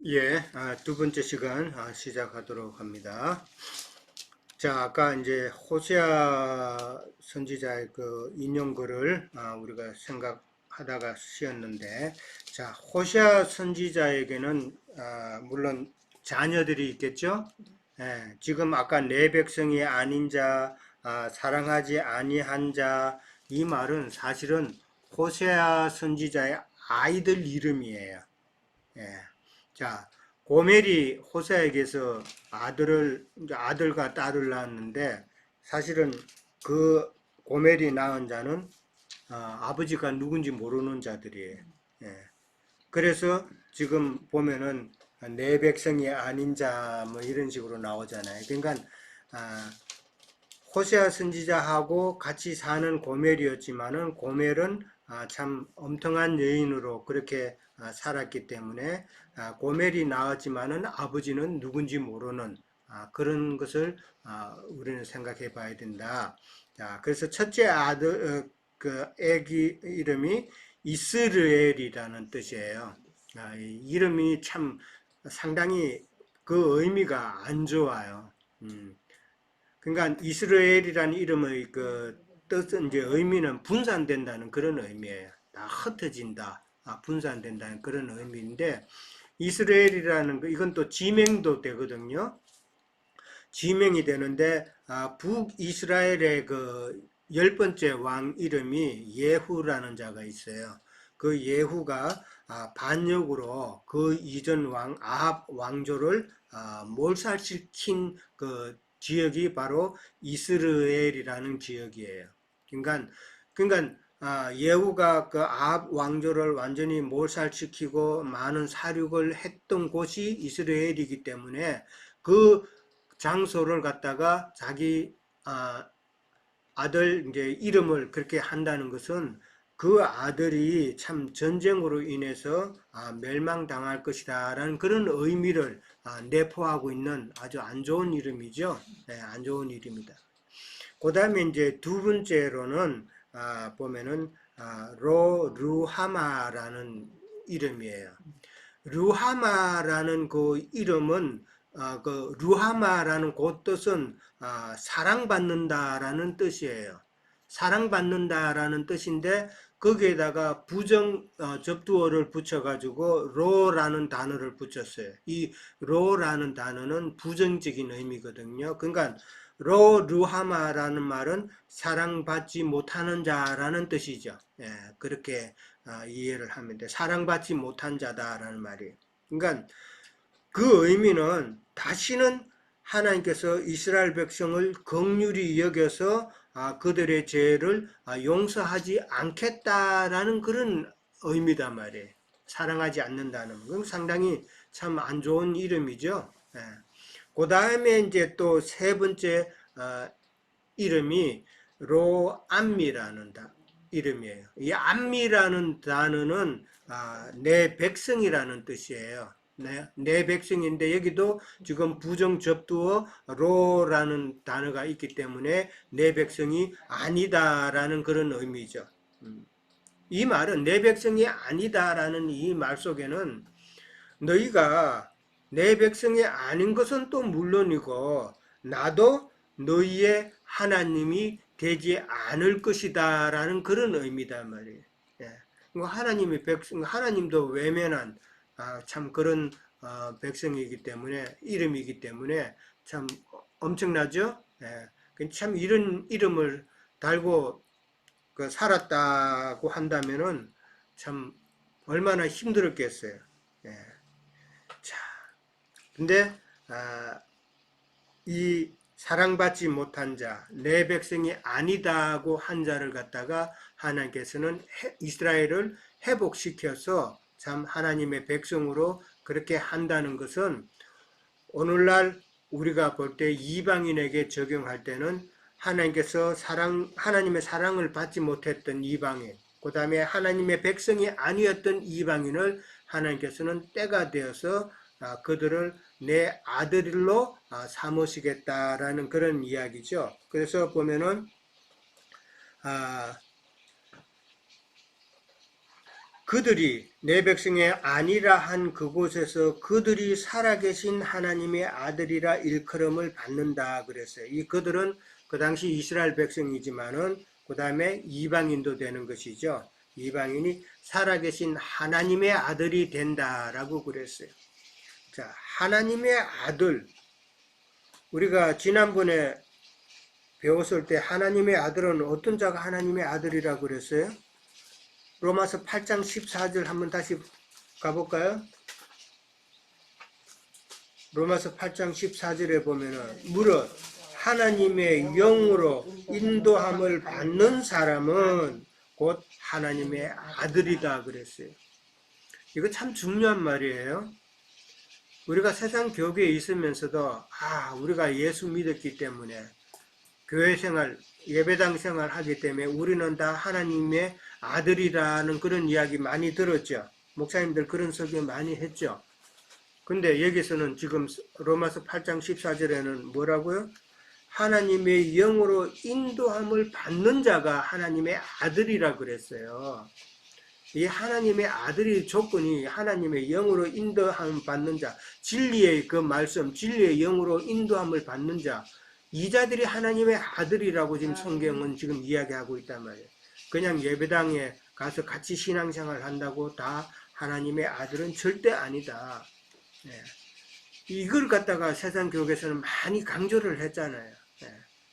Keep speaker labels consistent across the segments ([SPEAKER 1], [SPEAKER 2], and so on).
[SPEAKER 1] 예, 두 번째 시간 시작하도록 합니다. 자, 아까 이제 호세아 선지자의 그 인용글을 우리가 생각하다가 쉬었는데, 자, 호세아 선지자에게는 물론 자녀들이 있겠죠. 예, 지금 아까 내 백성이 아닌 자, 사랑하지 아니한 자, 이 말은 사실은 호세아 선지자의 아이들 이름이에요. 예. 자, 고멜이 호세에게서 이제 아들과 딸을 낳았는데, 사실은 그 고멜이 낳은 자는 아버지가 누군지 모르는 자들이에요. 예. 그래서 지금 보면은 내 백성이 아닌 자 뭐 이런 식으로 나오잖아요. 그러니까 아, 호세아 선지자하고 같이 사는 고멜이었지만은 고멜은 참 엉뚱한 여인으로 그렇게 살았기 때문에 고멜이 나왔지만은 아버지는 누군지 모르는 그런 것을 우리는 생각해 봐야 된다. 자, 그래서 첫째 아들 그 애기 이름이 이스르엘이라는 뜻이에요. 이 이름이 참 상당히 그 의미가 안 좋아요. 그러니까 이스라엘이라는 이름의 그 뜻은 이제 의미는 분산된다는 그런 의미예요. 다 흩어진다, 분산된다는 그런 의미인데 이스라엘이라는 거 이건 또 지명도 되거든요. 지명이 되는데 북이스라엘의 그 열 번째 왕 이름이 예후라는 자가 있어요. 그 예후가 반역으로 그 이전 왕 아합 왕조를 몰살시킨 그 지역이 바로 이스라엘이라는 지역이에요. 그러니까 예후가 그 아합 왕조를 완전히 몰살시키고 많은 사륙을 했던 곳이 이스라엘이기 때문에 그 장소를 갖다가 자기 아들 이제 이름을 그렇게 한다는 것은 그 아들이 참 전쟁으로 인해서 멸망당할 것이다라는 그런 의미를 내포하고 있는 아주 안 좋은 이름이죠. 네, 안 좋은 이름이다. 그 다음에 이제 두 번째로는 보면은 루하마라는 이름이에요. 루하마라는 그 이름은 그 루하마라는 그 뜻은 사랑받는다라는 뜻이에요. 사랑받는다라는 뜻인데 거기에다가 부정 접두어를 붙여가지고 로라는 단어를 붙였어요. 이 로라는 단어는 부정적인 의미거든요. 그러니까 로 루하마라는 말은 사랑받지 못하는 자라는 뜻이죠. 예, 그렇게 이해를 하면 돼. 사랑받지 못한 자다라는 말이에요. 그러니까 그 의미는 다시는 하나님께서 이스라엘 백성을 긍휼히 여겨서 그들의 죄를 용서하지 않겠다라는 그런 의미단 말이에요. 사랑하지 않는다는 건 상당히 참 안 좋은 이름이죠. 예. 그 다음에 이제 또 세 번째 이름이 로암미라는 이름이에요. 이 암미라는 단어는 내 백성이라는 뜻이에요. 내 백성인데 여기도 지금 부정 접두어 로라는 단어가 있기 때문에 내 백성이 아니다라는 그런 의미죠. 이 말은 내 백성이 아니다라는 이 말 속에는 너희가 내 백성이 아닌 것은 또 물론이고 나도 너희의 하나님이 되지 않을 것이다라는 그런 의미다 말이에요. 예. 하나님의 백성, 하나님도 외면한 참 그런 백성이기 때문에 이름이기 때문에 참 엄청나죠. 예. 참 이런 이름을 달고 그 살았다고 한다면은 참 얼마나 힘들었겠어요. 예. 자, 근데 이 사랑받지 못한 자, 내 백성이 아니다고 한 자를 갖다가 하나님께서는 이스라엘을 회복시켜서 참 하나님의 백성으로 그렇게 한다는 것은 오늘날 우리가 볼 때 이방인에게 적용할 때는 하나님께서 하나님의 사랑을 받지 못했던 이방인, 그 다음에 하나님의 백성이 아니었던 이방인을 하나님께서는 때가 되어서 그들을 내 아들로 삼으시겠다라는 그런 이야기죠. 그래서 보면은 그들이 내 백성이 아니라 한 그곳에서 그들이 살아계신 하나님의 아들이라 일컬음을 받는다 그랬어요. 이 그들은 그 당시 이스라엘 백성이지만은 그 다음에 이방인도 되는 것이죠. 이방인이 살아계신 하나님의 아들이 된다라고 그랬어요. 자, 하나님의 아들. 우리가 지난번에 배웠을 때 하나님의 아들은 어떤 자가 하나님의 아들이라고 그랬어요? 로마서 8장 14절 한번 다시 가볼까요? 로마서 8장 14절에 보면은 무릇 하나님의 영으로 인도함을 받는 사람은 곧 하나님의 아들이다 그랬어요. 이거 참 중요한 말이에요. 우리가 세상 교회에 있으면서도 우리가 예수 믿었기 때문에 교회 생활, 예배당 생활 하기 때문에 우리는 다 하나님의 아들이라는 그런 이야기 많이 들었죠. 목사님들 그런 설교 많이 했죠. 근데 여기서는 지금 로마서 8장 14절에는 뭐라고요? 하나님의 영으로 인도함을 받는 자가 하나님의 아들이라 그랬어요. 이 하나님의 아들의 조건이 하나님의 영으로 인도함을 받는 자, 진리의 그 말씀, 진리의 영으로 인도함을 받는 자, 이 자들이 하나님의 아들이라고 지금 성경은 지금 이야기하고 있단 말이에요. 그냥 예배당에 가서 같이 신앙생활 한다고 다 하나님의 아들은 절대 아니다. 네. 이걸 갖다가 세상 교회에서는 많이 강조를 했잖아요. 네.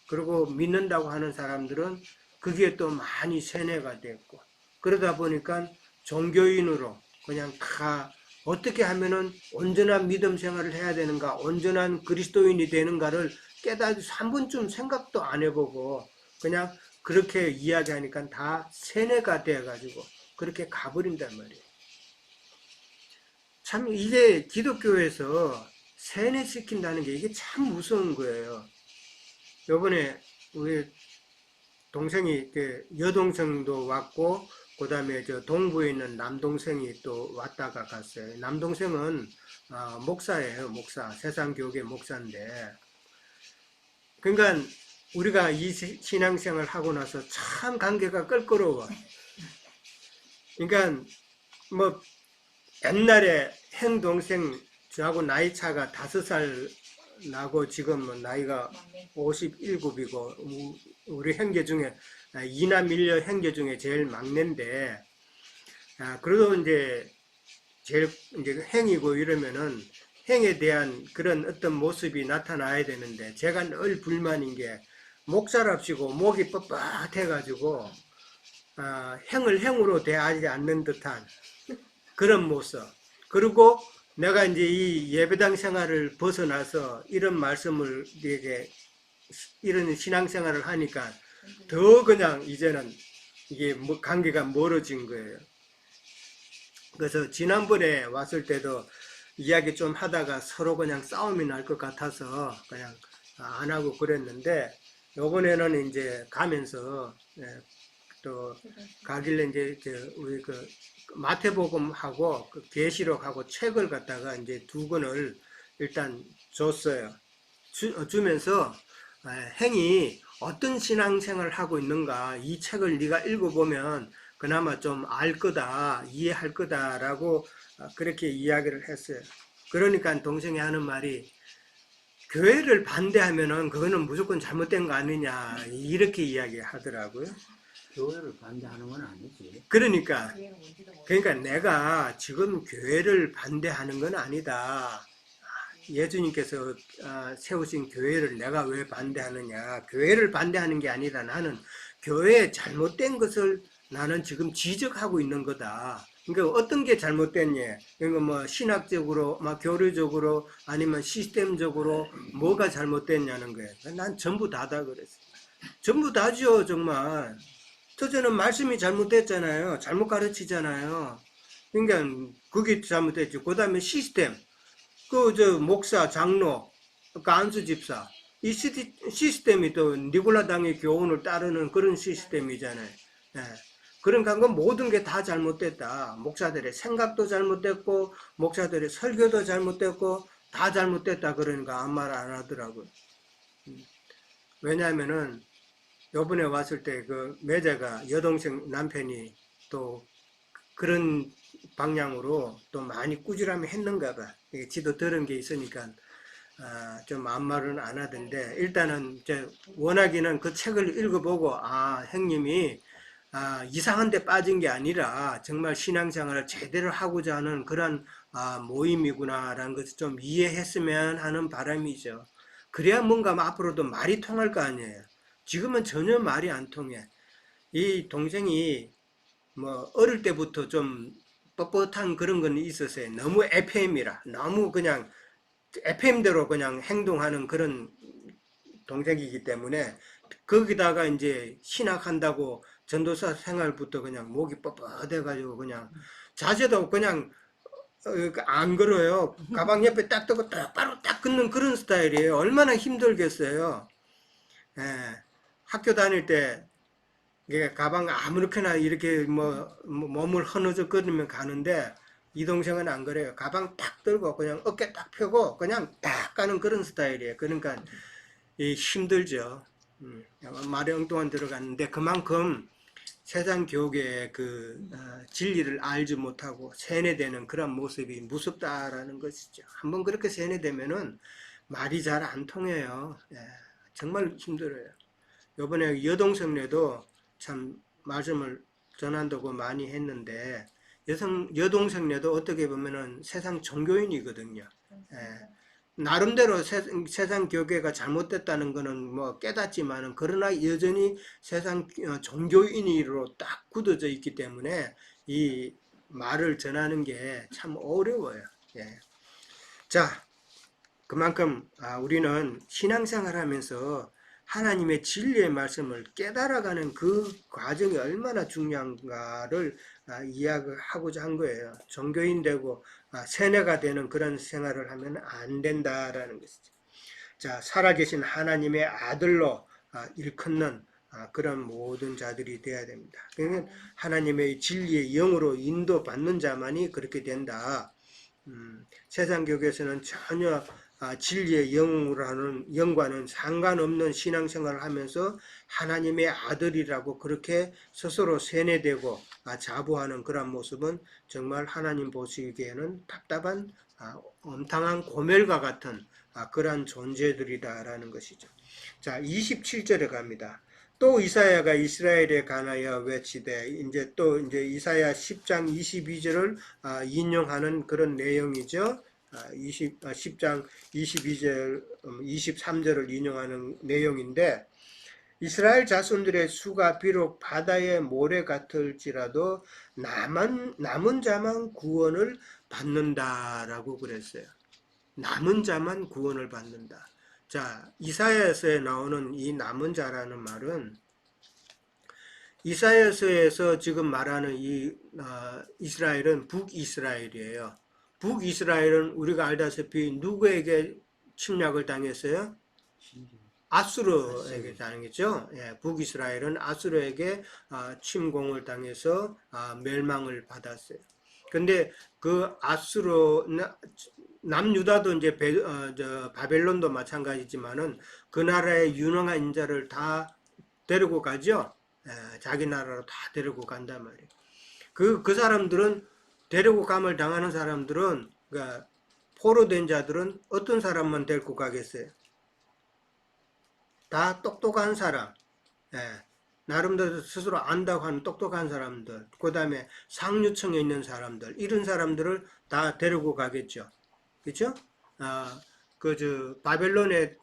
[SPEAKER 1] 그리고 믿는다고 하는 사람들은 그게 또 많이 세뇌가 됐고, 그러다 보니까 종교인으로 그냥 다 어떻게 하면은 온전한 믿음 생활을 해야 되는가, 온전한 그리스도인이 되는가를 깨달아서 한 번쯤 생각도 안 해보고 그냥 그렇게 이야기하니까 다 세뇌가 돼가지고 그렇게 가버린단 말이에요. 참 이게 기독교에서 세뇌시킨다는 게 이게 참 무서운 거예요. 요번에 우리 동생이 여동생도 왔고 그 다음에 저 동부에 있는 남동생이 또 왔다가 갔어요. 남동생은 목사예요. 목사. 세상교계 목사인데, 그러니까 우리가 이 신앙생활 하고 나서 참 관계가 껄끄러워. 그러니까 뭐 옛날에 형 동생 저하고 나이 차가 5살 나고 지금 나이가 57이고 우리 형제 중에 이남 일녀 형제 중에 제일 막내인데, 그래도 이제 제일 이제 형이고 이러면은 형에 대한 그런 어떤 모습이 나타나야 되는데, 제가 늘 불만인 게 목사랍시고 목이 뻣뻣해가지고 형을 형으로 대하지 않는 듯한 그런 모습. 그리고 내가 이제 이 예배당 생활을 벗어나서 이런 말씀을 이런 신앙생활을 하니까 더 그냥 이제는 이게 관계가 멀어진 거예요. 그래서 지난번에 왔을 때도 이야기 좀 하다가 서로 그냥 싸움이 날 것 같아서 그냥 안 하고 그랬는데, 요번에는 이제 가면서 또 가길래 이제 우리 그 마태복음하고 그 계시록하고 책을 갖다가 이제 2권을 일단 줬어요. 주면서 행이 어떤 신앙생활을 하고 있는가, 이 책을 네가 읽어보면 그나마 좀 알 거다, 이해할 거다라고 그렇게 이야기를 했어요. 그러니까 동생이 하는 말이, 교회를 반대하면은 그거는 무조건 잘못된 거 아니냐, 이렇게 이야기하더라고요.
[SPEAKER 2] 교회를 반대하는 건 아니지.
[SPEAKER 1] 그러니까 내가 지금 교회를 반대하는 건 아니다. 예수님께서 세우신 교회를 내가 왜 반대하느냐. 교회를 반대하는 게 아니라 나는 교회에 잘못된 것을 나는 지금 지적하고 있는 거다. 그러니까 어떤 게 잘못됐냐. 그러니까 뭐 신학적으로, 막 교류적으로, 아니면 시스템적으로 뭐가 잘못됐냐는 거예요. 난 전부 다다 그랬어요. 전부 다죠, 정말. 저는 말씀이 잘못됐잖아요. 잘못 가르치잖아요. 그러니까 그게 잘못됐죠. 그 다음에 시스템. 목사, 장로, 안수 집사. 이 시스템이 또 니골라당의 교훈을 따르는 그런 시스템이잖아요. 예. 그러니까 그 모든 게 다 잘못됐다. 목사들의 생각도 잘못됐고, 목사들의 설교도 잘못됐고, 다 잘못됐다. 그러니까 아무 말 안 하더라고요. 왜냐하면은, 요번에 왔을 때 그 매제가 여동생 남편이 또 그런 방향으로 또 많이 꾸지람이 했는가 봐. 이게 지도 들은 게 있으니까 좀 아무 말은 안 하던데 일단은 이제 원하기는 그 책을 읽어보고 형님이 이상한 데 빠진 게 아니라 정말 신앙생활을 제대로 하고자 하는 그런 모임이구나라는 것을 좀 이해했으면 하는 바람이죠. 그래야 뭔가 앞으로도 말이 통할 거 아니에요. 지금은 전혀 말이 안 통해. 이 동생이 뭐 어릴 때부터 좀 뻣뻣한 그런 건 있었어요. 너무 FM이라 너무 그냥 FM대로 그냥 행동하는 그런 동생이기 때문에 거기다가 이제 신학한다고 전도사 생활부터 그냥 목이 뻣뻣해가지고 그냥 자세도 그냥 안 걸어요. 가방 옆에 딱 두고 똑바로 딱 긋는 그런 스타일이에요. 얼마나 힘들겠어요. 예. 학교 다닐 때 이게 가방 아무렇게나 이렇게 뭐 몸을 흐느적거리면 가는데 이 동생은 안 그래요. 가방 딱 들고 그냥 어깨 딱 펴고 그냥 딱 가는 그런 스타일이에요. 그러니까 힘들죠. 말에 엉뚱한 들어갔는데 그만큼 세상 교계의 진리를 알지 못하고 세뇌되는 그런 모습이 무섭다라는 것이죠. 한번 그렇게 세뇌되면은 말이 잘 안 통해요. 예, 정말 힘들어요. 요번에 여동생네도 참 말씀을 전한다고 많이 했는데 여동생네도 어떻게 보면은 세상 종교인이거든요. 예, 나름대로 세상 교계가 잘못됐다는 거는 뭐 깨닫지만은 그러나 여전히 세상 종교인으로 딱 굳어져 있기 때문에 이 말을 전하는 게 참 어려워요. 예. 자, 그만큼 우리는 신앙생활 하면서 하나님의 진리의 말씀을 깨달아가는 그 과정이 얼마나 중요한가를 이야기하고자 한 거예요. 종교인 되고 세뇌가 되는 그런 생활을 하면 안 된다라는 것이죠. 자, 살아계신 하나님의 아들로 일컫는 그런 모든 자들이 되어야 됩니다. 그러니까 하나님의 진리의 영으로 인도받는 자만이 그렇게 된다. 세상 교계에서는 전혀 진리의 영과는 상관없는 신앙생활을 하면서 하나님의 아들이라고 그렇게 스스로 세뇌되고 자부하는 그런 모습은 정말 하나님 보시기에는 답답한 엄탕한 고멜과 같은 그러한 존재들이다라는 것이죠. 자, 27절에 갑니다. 또 이사야가 이스라엘에 관하여 외치되 이제 이사야 10장 22절을 인용하는 그런 내용이죠. 10장 22절 23절을 인용하는 내용인데 이스라엘 자손들의 수가 비록 바다의 모래 같을지라도 남은 자만 구원을 받는다라고 그랬어요. 남은 자만 구원을 받는다. 자, 이사야서에 나오는 이 남은 자라는 말은 이사야서에서 지금 말하는 이 이스라엘은 북이스라엘이에요. 북이스라엘은 우리가 알다시피 누구에게 침략을 당했어요? 아수르에게 당했죠. 예, 북이스라엘은 아수르에게 침공을 당해서 멸망을 받았어요. 근데 그 남유다도 이제 바벨론도 마찬가지지만은 그 나라의 유능한 인자를 다 데리고 가죠. 예, 자기 나라로 다 데리고 간단 말이에요. 그 사람들은 데리고 감을 당하는 사람들은 그러니까 포로된 자들은 어떤 사람만 데리고 가겠어요? 다 똑똑한 사람, 예, 나름대로 스스로 안다고 하는 똑똑한 사람들, 그 다음에 상류층에 있는 사람들, 이런 사람들을 다 데리고 가겠죠. 그렇죠? 바벨론에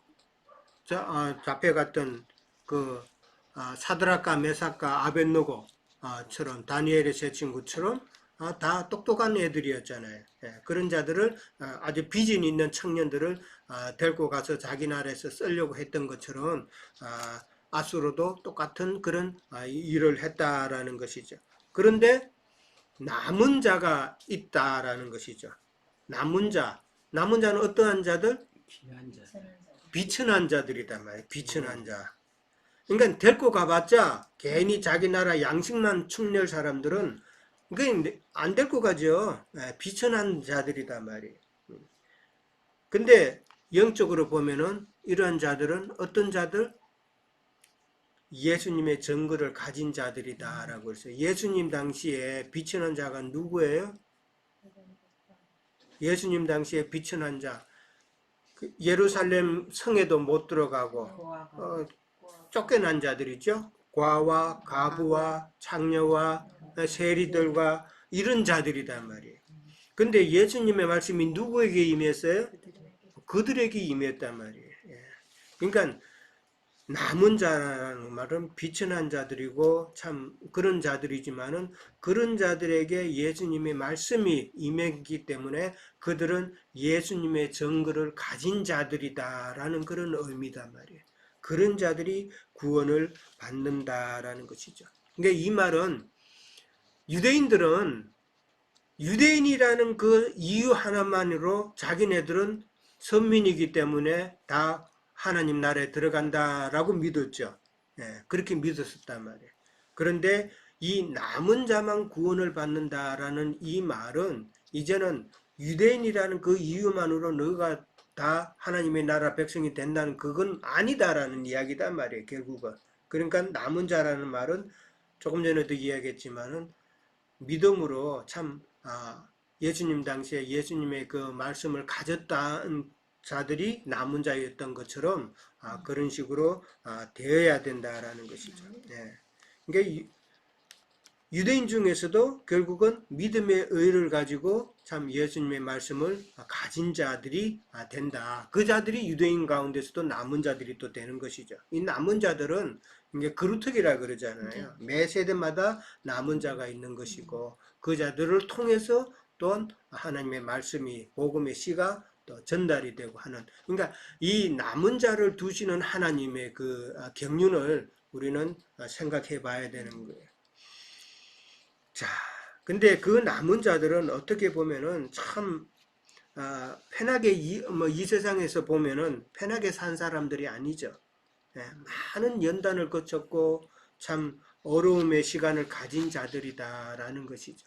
[SPEAKER 1] 잡혀갔던 사드락과 메삭과 아벳노고처럼 다니엘의 세 친구처럼 다 똑똑한 애들이었잖아요. 예, 그런 자들을 아주 비전 있는 청년들을 데리고 가서 자기 나라에서 쓰려고 했던 것처럼 아수르도 똑같은 그런 일을 했다라는 것이죠. 그런데 남은 자가 있다라는 것이죠. 남은 자는 어떠한 자들? 비천한 자들이단 말이에요. 비천한 자. 그러니까 데리고 가봤자 괜히 자기 나라 양식만 축낼 사람들은 안 데리고 가죠. 비천한 자들이단 말이에요. 근데 영적으로 보면은 이러한 자들은 어떤 자들? 예수님의 증거를 가진 자들이다라고 했어요. 예수님 당시에 비천한 자가 누구예요? 예수님 당시에 비천한 자, 예루살렘 성에도 못 들어가고 쫓겨난 자들이죠. 과와 가부와 창녀와 세리들과 이런 자들이단 말이에요. 근데 예수님의 말씀이 누구에게 임했어요? 그들에게 임했단 말이에요. 그러니까 남은 자라는 말은 비천한 자들이고 참 그런 자들이지만은 그런 자들에게 예수님의 말씀이 임했기 때문에 그들은 예수님의 증거를 가진 자들이다라는 그런 의미단 말이에요. 그런 자들이 구원을 받는다라는 것이죠. 그러니까 이 말은 유대인들은 유대인이라는 그 이유 하나만으로 자기네들은 선민이기 때문에 다 하나님 나라에 들어간다라고 믿었죠. 그렇게 믿었었단 말이에요. 그런데 이 남은 자만 구원을 받는다라는 이 말은 이제는 유대인이라는 그 이유만으로 너가 다 하나님의 나라 백성이 된다는 그건 아니다라는 이야기단 말이에요. 결국은. 그러니까 남은 자라는 말은 조금 전에도 이야기했지만은 믿음으로 참 예수님 당시에 예수님의 그 말씀을 가졌다는 자들이 남은 자였던 것처럼 그런 식으로 되어야 된다라는 것이죠. 그러니까 유대인 중에서도 결국은 믿음의 의를 가지고 참 예수님의 말씀을 가진 자들이 된다. 그 자들이 유대인 가운데서도 남은 자들이 또 되는 것이죠. 이 남은 자들은 이게 그루터기라 그러잖아요. 매 세대마다 남은 자가 있는 것이고 그 자들을 통해서 또한 하나님의 말씀이 복음의 씨가 또 전달이 되고 하는, 그러니까 이 남은 자를 두시는 하나님의 그 경륜을 우리는 생각해 봐야 되는 거예요. 자, 근데 그 남은 자들은 어떻게 보면은 참 편하게 이 세상에서 보면은 편하게 산 사람들이 아니죠. 많은 연단을 거쳤고 참 어려움의 시간을 가진 자들이다라는 것이죠.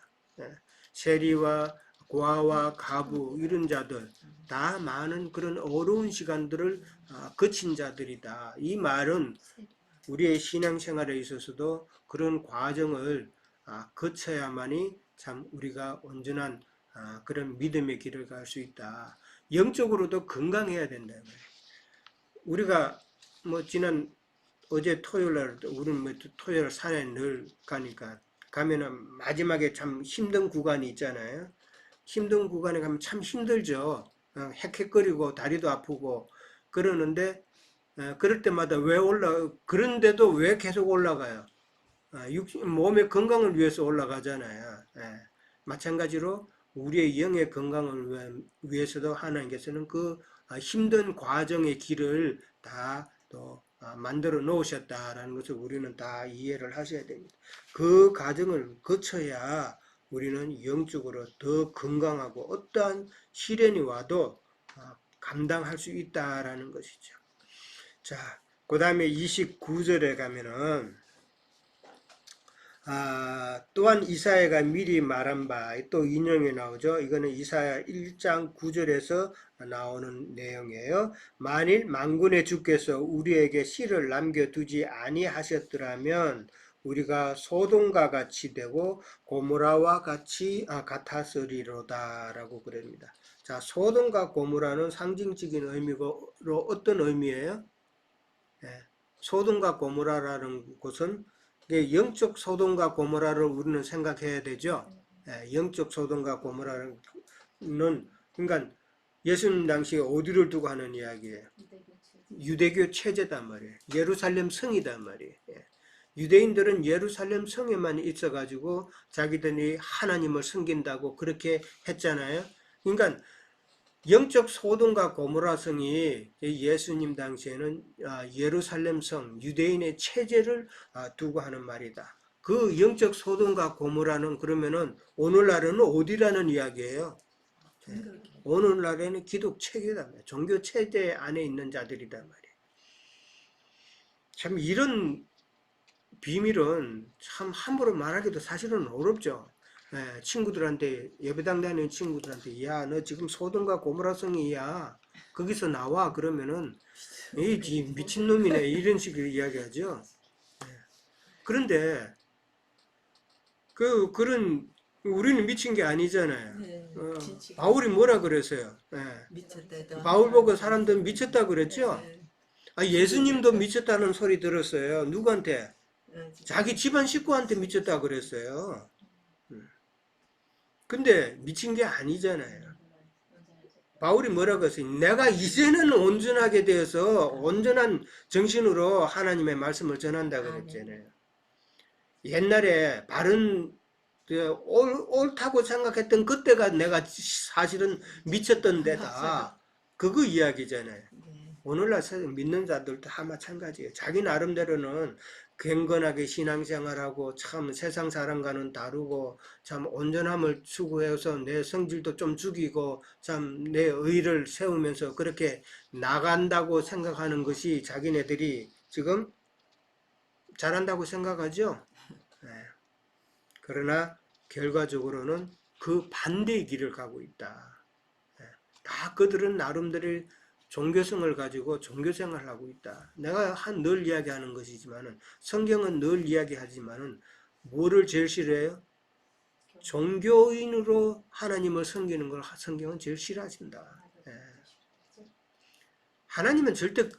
[SPEAKER 1] 세리와 고아와 가부 이런 자들 다 많은 그런 어려운 시간들을 거친 자들이다. 이 말은 우리의 신앙생활에 있어서도 그런 과정을 거쳐야만이 참 우리가 온전한 그런 믿음의 길을 갈 수 있다. 영적으로도 건강해야 된다. 우리가 뭐 지난 어제 토요일 날 우리는 뭐 토요일 산에 늘 가니까 가면은 마지막에 참 힘든 구간이 있잖아요. 힘든 구간에 가면 참 힘들죠. 헥헥거리고 다리도 아프고 그러는데 그럴 때마다 그런데도 왜 계속 올라가요? 몸의 건강을 위해서 올라가잖아요. 마찬가지로 우리의 영의 건강을 위해서도 하나님께서는 그 힘든 과정의 길을 다 또 만들어 놓으셨다라는 것을 우리는 다 이해를 하셔야 됩니다. 그 과정을 거쳐야 우리는 영적으로 더 건강하고 어떠한 시련이 와도 감당할 수 있다라는 것이죠. 자, 그 다음에 29절에 가면은 또한 이사야가 미리 말한 바 또 인용이 나오죠. 이거는 이사야 1장 9절에서 나오는 내용이에요. 만일 만군의 주께서 우리에게 씨를 남겨두지 아니하셨더라면 우리가 소돔과 같이 되고 고모라와 같이 같았으리로다 라고 그럽니다. 자, 소돔과 고모라는 상징적인 의미로 어떤 의미예요? 소돔과 고모라라는 곳은 영적 소돔과 고모라를 우리는 생각해야 되죠. 영적 소돔과 고모라는 그러니까 예수님 당시에 어디를 두고 하는 이야기예요? 유대교 체제단 말이에요. 예루살렘 성이단 말이에요. 유대인들은 예루살렘 성에만 있어가지고 자기들이 하나님을 섬긴다고 그렇게 했잖아요. 그러니까 영적 소돔과 고모라 성이 예수님 당시에는 예루살렘 성, 유대인의 체제를 두고 하는 말이다. 그 영적 소돔과 고모라는 그러면은 오늘날에는 어디라는 이야기예요? 오늘날에는 기독 체계다. 종교 체제 안에 있는 자들이단 말이에요. 참 이런 비밀은 참 함부로 말하기도 사실은 어렵죠. 친구들한테 예배당 다니는 친구들한테 야 너 지금 소돔과 고모라성이야 거기서 나와 그러면은 이 미친놈이네 이런 식으로 이야기하죠. 그런데 그런 우리는 미친 게 아니잖아요.
[SPEAKER 3] 네,
[SPEAKER 1] 어,
[SPEAKER 3] 진치가
[SPEAKER 1] 바울이 뭐라 그랬어요? 예.
[SPEAKER 3] 미쳤다.
[SPEAKER 1] 바울 보고 사람들은 미쳤다 그랬죠?
[SPEAKER 3] 네,
[SPEAKER 1] 아, 예수님도 미쳤다는 소리 들었어요. 누구한테?
[SPEAKER 3] 네,
[SPEAKER 1] 자기 집안 식구한테 미쳤다 그랬어요. 근데 미친 게 아니잖아요. 바울이 뭐라고 했어요? 내가 이제는 온전하게 되어서 온전한 정신으로 하나님의 말씀을 전한다 그랬잖아요. 옛날에 바른 옳다고 생각했던 그때가 내가 사실은 미쳤던 데다. 그거 이야기잖아요.
[SPEAKER 3] 네.
[SPEAKER 1] 오늘날 믿는 자들도 다 마찬가지예요. 자기 나름대로는 경건하게 신앙생활하고 참 세상 사람과는 다르고 참 온전함을 추구해서 내 성질도 좀 죽이고 참 내 의를 세우면서 그렇게 나간다고 생각하는 것이 자기네들이 지금 잘한다고 생각하죠. 네. 그러나 결과적으로는 그 반대의 길을 가고 있다. 네. 다 그들은 나름대로 종교성을 가지고 종교생활을 하고 있다. 내가 늘 이야기하는 것이지만은 성경은 늘 이야기하지만은 뭐를 제일 싫어해요? 종교인으로 하나님을 섬기는 걸 성경은 제일 싫어하신다. 예. 하나님은 절대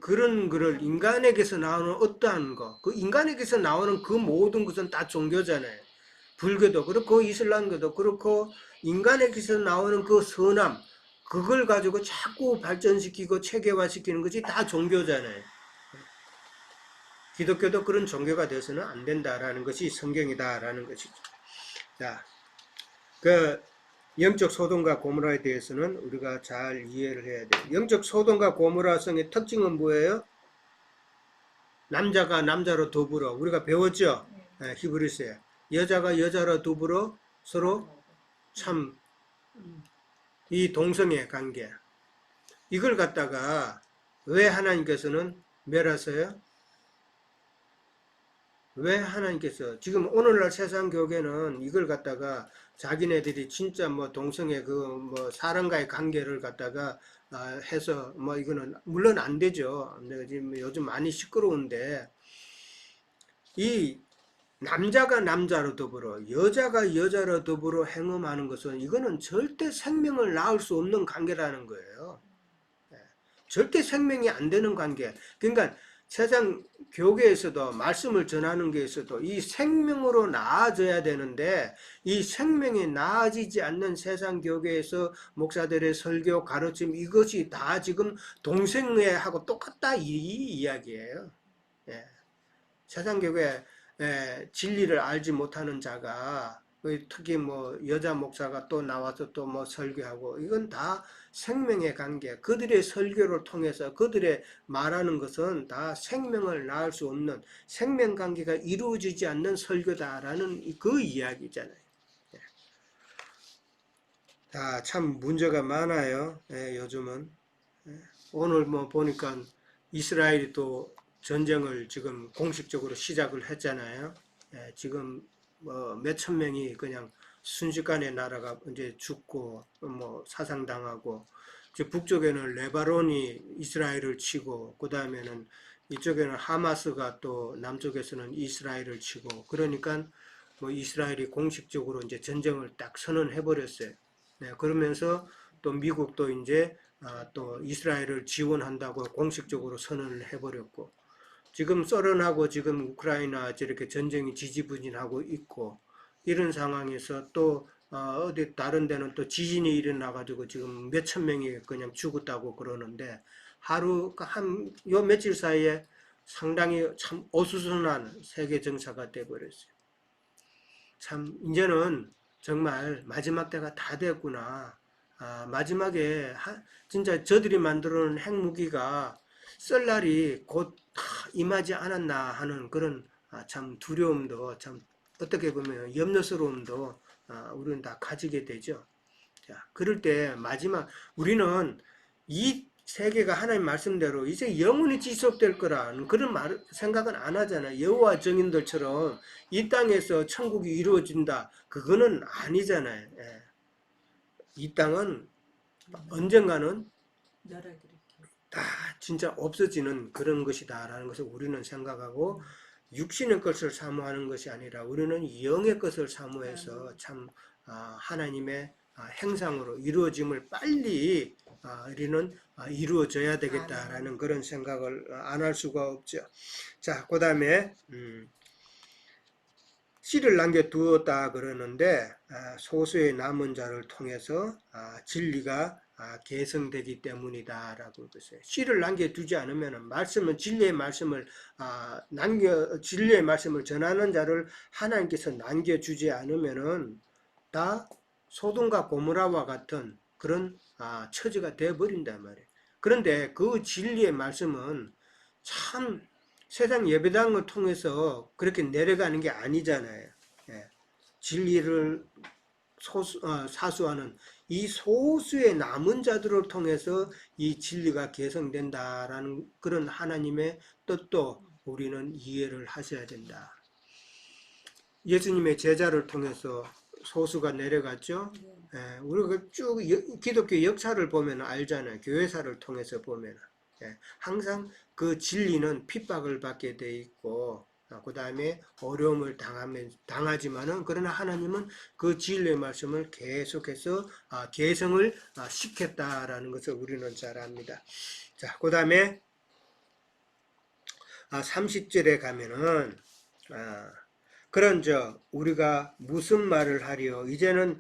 [SPEAKER 1] 그런 거를 인간에게서 나오는 어떠한 거, 그 인간에게서 나오는 그 모든 것은 다 종교잖아요. 불교도 그렇고 이슬람교도 그렇고 인간에게서 나오는 그 선함, 그걸 가지고 자꾸 발전시키고 체계화시키는 것이 다 종교잖아요. 기독교도 그런 종교가 되어서는 안 된다라는 것이 성경이다라는 것이죠. 자, 그 영적 소돔과 고모라에 대해서는 우리가 잘 이해를 해야 돼요. 영적 소돔과 고모라성의 특징은 뭐예요? 남자가 남자로 더불어 우리가 배웠죠? 네, 히브리서에 여자가 여자로 더불어 서로 참 이 동성애 관계 이걸 갖다가 왜 하나님께서는 멸하세요? 왜 하나님께서 지금 오늘날 세상 교계는 이걸 갖다가 자기네들이 진짜 뭐 동성애 그 뭐 사람과의 관계를 갖다가 해서 뭐 이거는 물론 안 되죠. 내가 지금 요즘 많이 시끄러운데 이 남자가 남자로 더불어 여자가 여자로 더불어 행음하는 것은 이거는 절대 생명을 낳을 수 없는 관계라는 거예요. 절대 생명이 안 되는 관계. 그러니까 세상 교계에서도 말씀을 전하는 게에서도 이 생명으로 나아져야 되는데 이 생명이 나아지지 않는 세상 교계에서 목사들의 설교 가르침 이것이 다 지금 동성애하고 똑같다 이 이야기예요. 예. 세상 교계 진리를 알지 못하는 자가 특히 뭐 여자 목사가 또 나와서 또 뭐 설교하고 이건 다 생명의 관계 그들의 설교를 통해서 그들의 말하는 것은 다 생명을 낳을 수 없는 생명 관계가 이루어지지 않는 설교다라는 그 이야기잖아요. 자, 참 문제가 많아요. 요즘은 오늘 뭐 보니까 이스라엘이 또 전쟁을 지금 공식적으로 시작을 했잖아요. 지금 뭐 몇천 명이 그냥 순식간에 나라가 이제 죽고 뭐 사상당하고 북쪽에는 레바논이 이스라엘을 치고 그 다음에는 이쪽에는 하마스가 또 남쪽에서는 이스라엘을 치고 그러니까 뭐 이스라엘이 공식적으로 이제 전쟁을 딱 선언해 버렸어요. 그러면서 또 미국도 이제 또 이스라엘을 지원한다고 공식적으로 선언을 해버렸고 지금 소련하고 지금 우크라이나 이렇게 전쟁이 지지부진하고 있고 이런 상황에서 또 어디 다른 데는 또 지진이 일어나가지고 지금 몇천 명이 그냥 죽었다고 그러는데 하루 요 며칠 사이에 상당히 참 어수선한 세계 정사가 돼버렸어요. 참 이제는 정말 마지막 때가 다 됐구나. 마지막에 진짜 저들이 만들어 놓은 핵무기가 쓸 날이 곧 임하지 않았나 하는 그런 참 두려움도 참 어떻게 보면 염려스러움도 우리는 다 가지게 되죠. 자, 그럴 때 마지막 우리는 이 세계가 하나님 말씀대로 이제 영원히 지속될 거라는 그런 생각은 안 하잖아요. 여호와 증인들처럼 이 땅에서 천국이 이루어진다. 그거는 아니잖아요. 예. 이 땅은 언젠가는 다 진짜 없어지는 그런 것이다라는 것을 우리는 생각하고 육신의 것을 사모하는 것이 아니라 우리는 영의 것을 사모해서 참 하나님의 행상으로 이루어짐을 빨리 우리는 이루어져야 되겠다라는 그런 생각을 안 할 수가 없죠. 자, 그 다음에 씨를 남겨두었다 그러는데 소수의 남은 자를 통해서 진리가 계승되기 때문이다라고 그랬어요. 씨를 남겨두지 않으면 말씀은 진리의 말씀을 진리의 말씀을 전하는 자를 하나님께서 남겨주지 않으면은 다 소돔과 고모라와 같은 그런 처지가 되어 버린단 말이에요. 그런데 그 진리의 말씀은 참 세상 예배당을 통해서 그렇게 내려가는 게 아니잖아요. 예. 진리를 사수하는 이 소수의 남은 자들을 통해서 이 진리가 개성된다라는 그런 하나님의 뜻도 우리는 이해를 하셔야 된다. 예수님의 제자를 통해서 소수가 내려갔죠. 예, 우리가 쭉 기독교 역사를 보면 알잖아요. 교회사를 통해서 보면 항상 그 진리는 핍박을 받게 돼 있고 그 다음에 어려움을 당하지만은 그러나 하나님은 그 진리의 말씀을 계속해서 개성을 시켰다라는 것을 우리는 잘 압니다. 자, 그 다음에 30절에 가면은 그런 우리가 무슨 말을 하리요. 이제는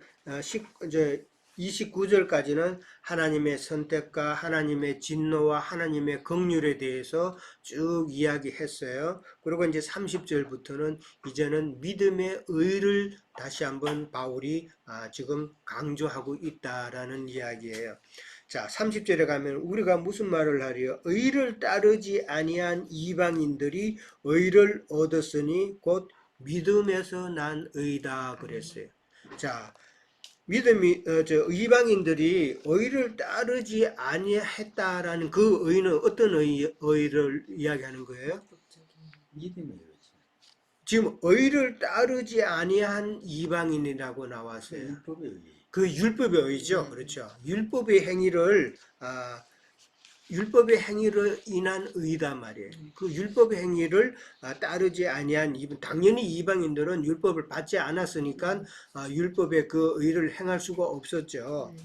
[SPEAKER 1] 29절까지는 하나님의 선택과 하나님의 진노와 하나님의 긍휼에 대해서 쭉 이야기했어요. 그리고 이제 30절부터는 이제는 믿음의 의를 다시 한번 바울이 지금 강조하고 있다라는 이야기예요. 자, 30절에 가면 우리가 무슨 말을 하리요? 의를 따르지 아니한 이방인들이 의를 얻었으니 곧 믿음에서 난 의다 그랬어요. 자, 이방인들이 의를 따르지 아니했다라는 그 의는 어떤 의를 이야기하는 거예요?
[SPEAKER 2] 믿음의 의지.
[SPEAKER 1] 지금 의를 따르지 아니한 이방인이라고 나왔어요.
[SPEAKER 2] 율법의 의.
[SPEAKER 1] 그 율법의 의죠. 그렇죠. 율법의 행위를 인한 의다 말이에요. 그 율법의 행위를 따르지 아니한 당연히 이방인들은 율법을 받지 않았으니까 율법의 그 의를 행할 수가 없었죠.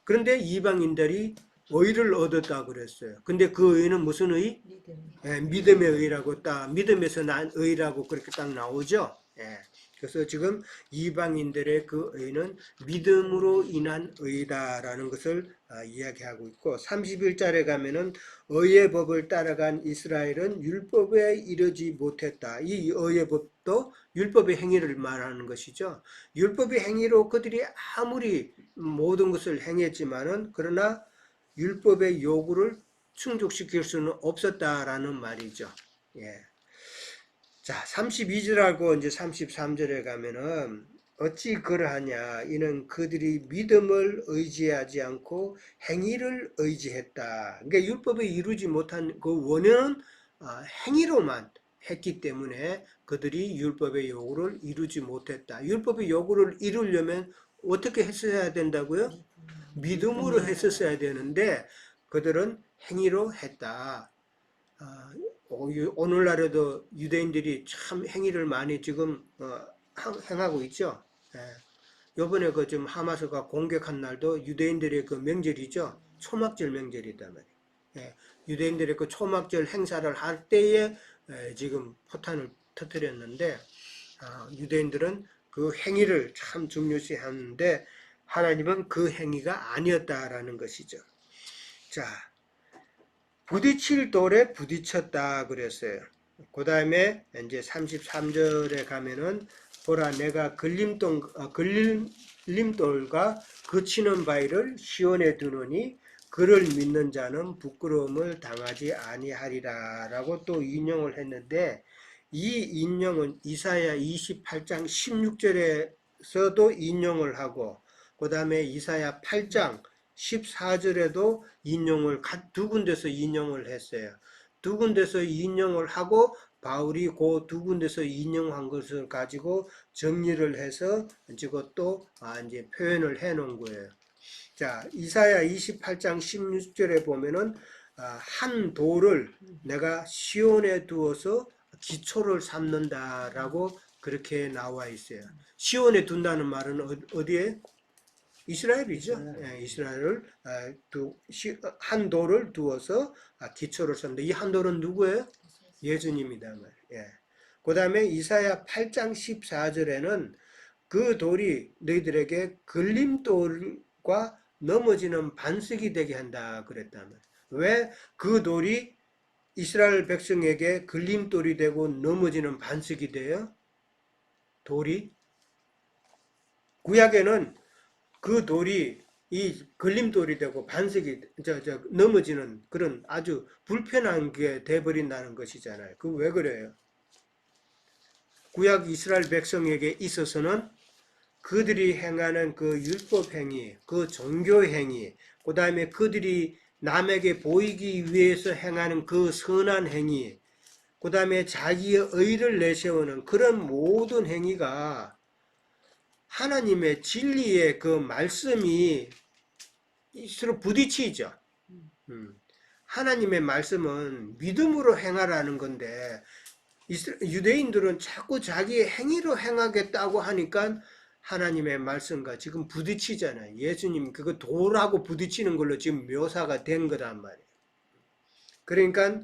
[SPEAKER 1] 그런데 이방인들이 의를 얻었다 그랬어요. 근데 그 의는 무슨 의? 믿음의 의라고 믿음에서 난 의라고 그렇게 딱 나오죠. 그래서 지금 이방인들의 그 의는 믿음으로 인한 의다라는 것을 이야기하고 있고 31절에 가면은 의의 법을 따라간 이스라엘은 율법에 이르지 못했다. 이 의의 법도 율법의 행위를 말하는 것이죠. 율법의 행위로 그들이 아무리 모든 것을 행했지만은 그러나 율법의 요구를 충족시킬 수는 없었다라는 말이죠. 자, 32절하고 이제 33절에 가면은 어찌 그러하냐 이는 그들이 믿음을 의지하지 않고 행위를 의지했다. 그러니까 율법에 이루지 못한 그 원인은 행위로만 했기 때문에 그들이 율법의 요구를 이루지 못했다. 율법의 요구를 이루려면 어떻게 했어야 된다고요? 믿음으로 했었어야 되는데 그들은 행위로 했다. 오늘날에도 유대인들이 참 행위를 많이 지금 행하고 있죠. 요번에 그 지금 하마스가 공격한 날도 유대인들의 그 명절이죠. 초막절 명절이다 말이에요. 유대인들의 그 초막절 행사를 할 때에 지금 포탄을 터뜨렸는데 유대인들은 그 행위를 참 중요시하는데 하나님은 그 행위가 아니었다라는 것이죠. 자, 부딪힐 돌에 부딪혔다 그랬어요. 그 다음에 이제 33절에 가면은 보라 내가 걸림돌과 그치는 바위를 시온에 두노니 그를 믿는 자는 부끄러움을 당하지 아니하리라 라고 또 인용을 했는데 이 인용은 이사야 28장 16절에서도 인용을 하고 그 다음에 이사야 8장 14절에도 인용을 두 군데서 인용을 했어요. 두 군데서 인용을 하고 바울이 그 두 군데서 인용한 것을 가지고 정리를 해서 지금 또 이제 표현을 해 놓은 거예요. 자, 이사야 28장 16절에 보면은 한 돌을 내가 시온에 두어서 기초를 삼는다라고 그렇게 나와 있어요. 시온에 둔다는 말은 어디에? 이스라엘이죠.
[SPEAKER 2] 이스라엘.
[SPEAKER 1] 예, 이스라엘을 한 돌을 두어서 기초를 삼는다. 이 한 돌은 누구예요? 예수님이다 말이에요. 예. 그 다음에 이사야 8장 14절에는 그 돌이 너희들에게 걸림돌과 넘어지는 반석이 되게 한다 그랬단 말이에요. 왜 그 돌이 이스라엘 백성에게 걸림돌이 되고 넘어지는 반석이 돼요? 돌이? 구약에는 그 돌이 이 걸림돌이 되고 반석이 넘어지는 그런 아주 불편한 게 돼버린다는 것이잖아요. 그 왜 그래요? 구약 이스라엘 백성에게 있어서는 그들이 행하는 그 율법 행위, 그 종교 행위, 그 다음에 그들이 남에게 보이기 위해서 행하는 그 선한 행위, 그 다음에 자기의 의를 내세우는 그런 모든 행위가 하나님의 진리의 그 말씀이 서로 부딪히죠. 하나님의 말씀은 믿음으로 행하라는 건데 유대인들은 자꾸 자기의 행위로 행하겠다고 하니까 하나님의 말씀과 지금 부딪히잖아요. 예수님 그거 돌하고 부딪히는 걸로 지금 묘사가 된 거란 말이에요. 그러니까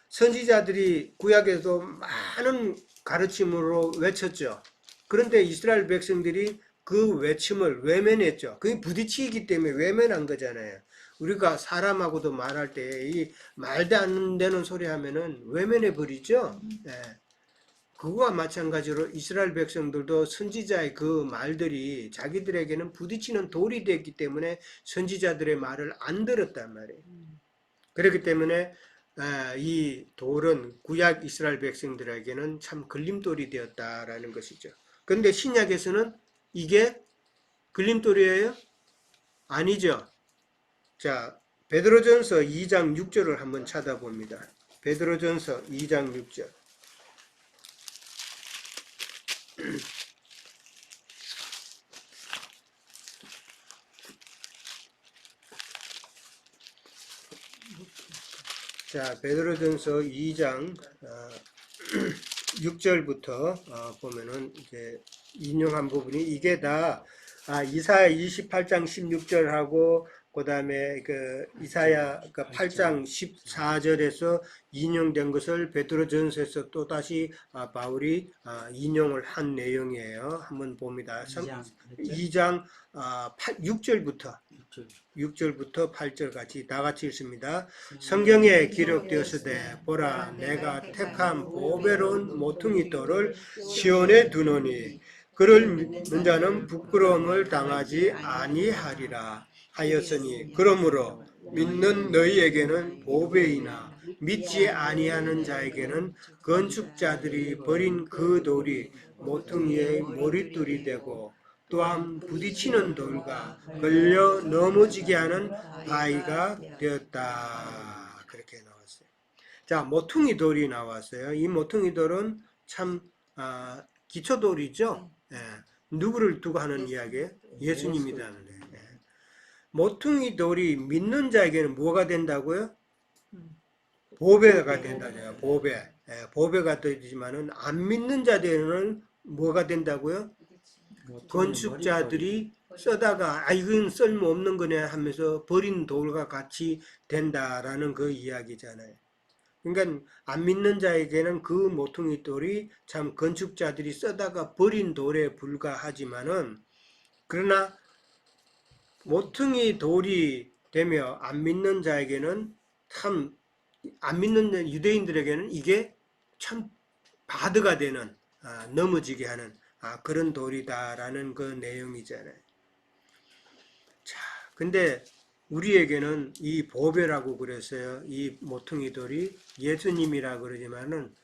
[SPEAKER 1] 선지자들이 구약에도 많은 가르침으로 외쳤죠. 그런데 이스라엘 백성들이 그 외침을 외면했죠. 그게 부딪히기 때문에 외면한 거잖아요. 우리가 사람하고도 말할 때 이 말도 안 되는 소리 하면은 외면해 버리죠. 네. 그거와 마찬가지로 이스라엘 백성들도 선지자의 그 말들이 자기들에게는 부딪히는 돌이 됐기 때문에 선지자들의 말을 안 들었단 말이에요. 그렇기 때문에 이 돌은 구약 이스라엘 백성들에게는 참 걸림돌이 되었다라는 것이죠. 그런데 신약에서는 이게 걸림돌이에요? 아니죠. 자, 베드로전서 2장 6절을 한번 찾아봅니다. 베드로전서 2장 6절. 자, 베드로전서 2장 6절부터 보면은 이제 인용한 부분이 이게 다 이사야 28장 16절하고 그 다음에 그 이사야 8장 14절에서 인용된 것을 베드로전서에서 또 다시 바울이 인용을 한 내용이에요. 한번 봅니다. 2장 6절부터 8절까지 다 같이 읽습니다. 성경에 기록되었으되 보라 내가 택한 보배로운 모퉁이 돌을 시온에 두노니 그를 믿는 자는 부끄러움을 당하지 아니하리라 하였으니 그러므로 믿는 너희에게는 보배이나 믿지 아니하는 자에게는 건축자들이 버린 그 돌이 모퉁이의 머릿돌이 되고 또한 부딪히는 돌과 걸려 넘어지게 하는 바위가 되었다. 그렇게 나왔어요. 자, 모퉁이 돌이 나왔어요. 이 모퉁이 돌은 참 기초돌이죠. 예. 누구를 두고 하는 이야기예요? 예수님이라는. 예. 모퉁이 돌이 믿는 자에게는 뭐가 된다고요? 보배가 된다죠. 보배. 예, 보배가 되지만은 안 믿는 자들은 뭐가 된다고요? 건축자들이 써다가 이건 쓸모없는 거네 하면서 버린 돌과 같이 된다라는 그 이야기잖아요. 그러니까 안 믿는 자에게는 그 모퉁이 돌이 참 건축자들이 써다가 버린 돌에 불과하지만은 그러나 모퉁이 돌이 되며 안 믿는 자에게는 참 안 믿는 유대인들에게는 이게 참 바드가 되는 넘어지게 하는 그런 돌이다라는 그 내용이잖아요. 자, 근데 우리에게는 이 보배라고 그랬어요. 이 모퉁이 돌이 예수님이라 그러지만은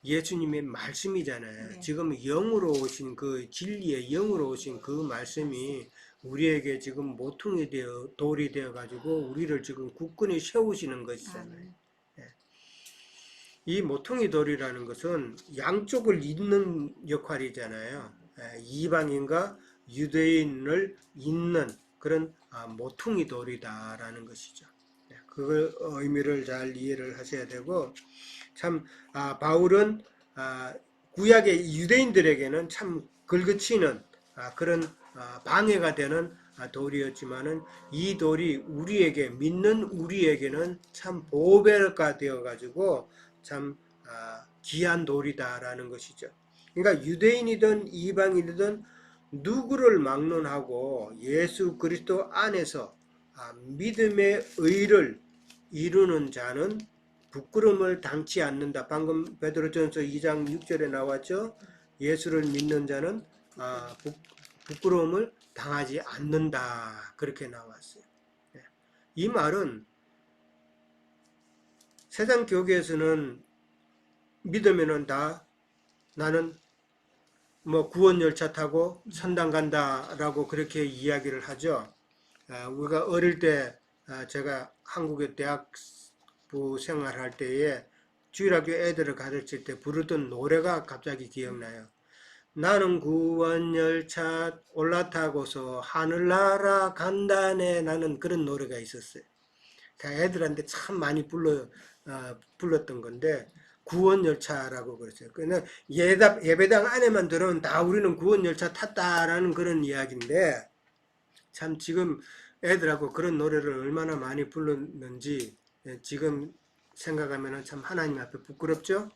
[SPEAKER 1] 예수님의 말씀이잖아요. 네. 지금 영으로 오신 그 진리의 영으로 오신 그 말씀이 우리에게 지금 모퉁이 되어 돌이 되어 가지고 우리를 지금 굳건히 세우시는 것이잖아요. 이 모퉁이 돌이라는 것은 양쪽을 잇는 역할이잖아요. 이방인과 유대인을 잇는 그런 모퉁이 돌이다라는 것이죠. 그 의미를 잘 이해를 하셔야 되고 참 바울은 구약의 유대인들에게는 참 걸그치는 그런 방해가 되는 돌이었지만은 이 돌이 우리에게 믿는 우리에게는 참 보배가 되어 가지고 참 귀한 돌이다라는 것이죠. 그러니까 유대인이든 이방인이든 누구를 막론하고 예수 그리스도 안에서 믿음의 의를 이루는 자는 부끄러움을 당치 않는다. 방금 베드로전서 2장 6절에 나왔죠. 예수를 믿는 자는 부끄러움을 당하지 않는다. 그렇게 나왔어요. 이 말은 세상 교계에서는 믿으면은 다 나는 뭐 구원 열차 타고 선당 간다라고 그렇게 이야기를 하죠. 우리가 어릴 때 제가 한국의 대학부 생활할 때에 주일학교 애들을 가르칠 때 부르던 노래가 갑자기 기억나요. 나는 구원 열차 올라타고서 하늘나라 간다네. 나는 그런 노래가 있었어요. 애들한테 참 많이 불렀던 건데 구원 열차라고 그랬어요. 그냥 예배당 안에만 들어오면 다 우리는 구원 열차 탔다라는 그런 이야기인데 참 지금 애들하고 그런 노래를 얼마나 많이 불렀는지 지금 생각하면 참 하나님 앞에 부끄럽죠?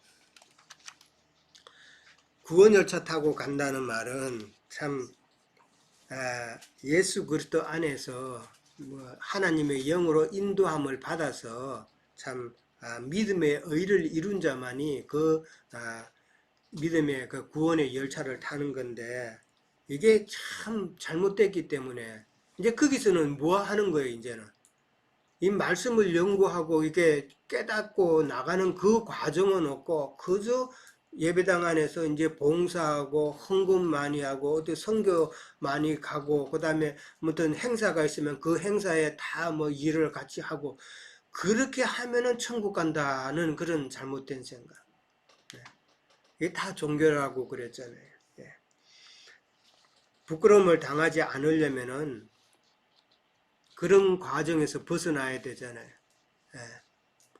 [SPEAKER 1] 구원 열차 타고 간다는 말은 참 예수 그리스도 안에서 하나님의 영으로 인도함을 받아서 참 믿음의 의를 이룬 자만이 그 믿음의 그 구원의 열차를 타는 건데 이게 참 잘못됐기 때문에 이제 거기서는 뭐 하는 거예요, 이제는. 이 말씀을 연구하고 이게 깨닫고 나가는 그 과정은 없고 그저 예배당 안에서 이제 봉사하고 헌금 많이 하고 어디 선교 많이 가고 그다음에 무슨 행사가 있으면 그 행사에 다 뭐 일을 같이 하고 그렇게 하면은 천국 간다는 그런 잘못된 생각. 이게 다 종교라고 그랬잖아요. 예. 부끄러움을 당하지 않으려면은 그런 과정에서 벗어나야 되잖아요. 예.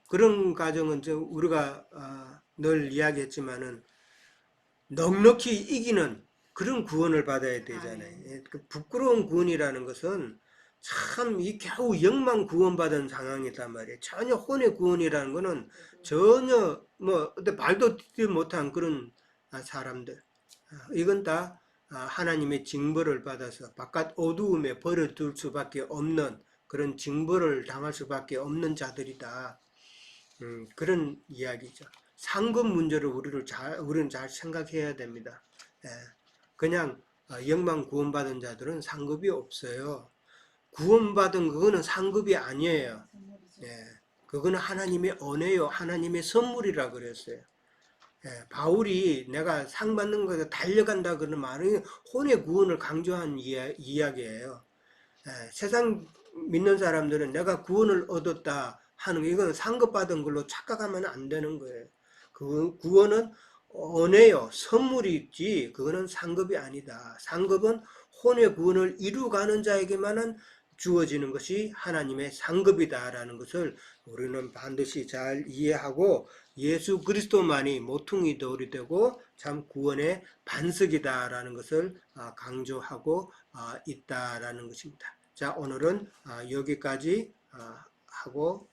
[SPEAKER 1] 그런 과정은 우리가 늘 이야기했지만은 넉넉히 이기는 그런 구원을 받아야 되잖아요. 예. 그 부끄러운 구원이라는 것은 참 이 겨우 영만 구원받은 상황이단 말이에요. 전혀 혼의 구원이라는 것은 전혀 뭐 말도 듣지 못한 그런 사람들. 이건 다 하나님의 징벌을 받아서 바깥 어두움에 버려둘 수밖에 없는 그런 징벌을 당할 수밖에 없는 자들이다. 그런 이야기죠. 상급 문제를 우리는 잘 생각해야 됩니다. 예. 그냥 영만 구원받은 자들은 상급이 없어요. 구원받은 그거는 상급이 아니에요. 예. 그거는 하나님의 은혜요. 하나님의 선물이라 그랬어요. 예, 바울이 내가 상 받는 거에 달려간다 그런 말은 혼의 구원을 강조한 이야기예요. 예, 세상 믿는 사람들은 내가 구원을 얻었다 하는 게 이건 상급받은 걸로 착각하면 안 되는 거예요. 그 구원은 은혜요, 선물이지 그거는 상급이 아니다. 상급은 혼의 구원을 이루가는 자에게만은 주어지는 것이 하나님의 상급이다라는 것을 우리는 반드시 잘 이해하고 예수 그리스도만이 모퉁이 돌이 되고 참 구원의 반석이다라는 것을 강조하고 있다라는 것입니다. 자, 오늘은 여기까지 하고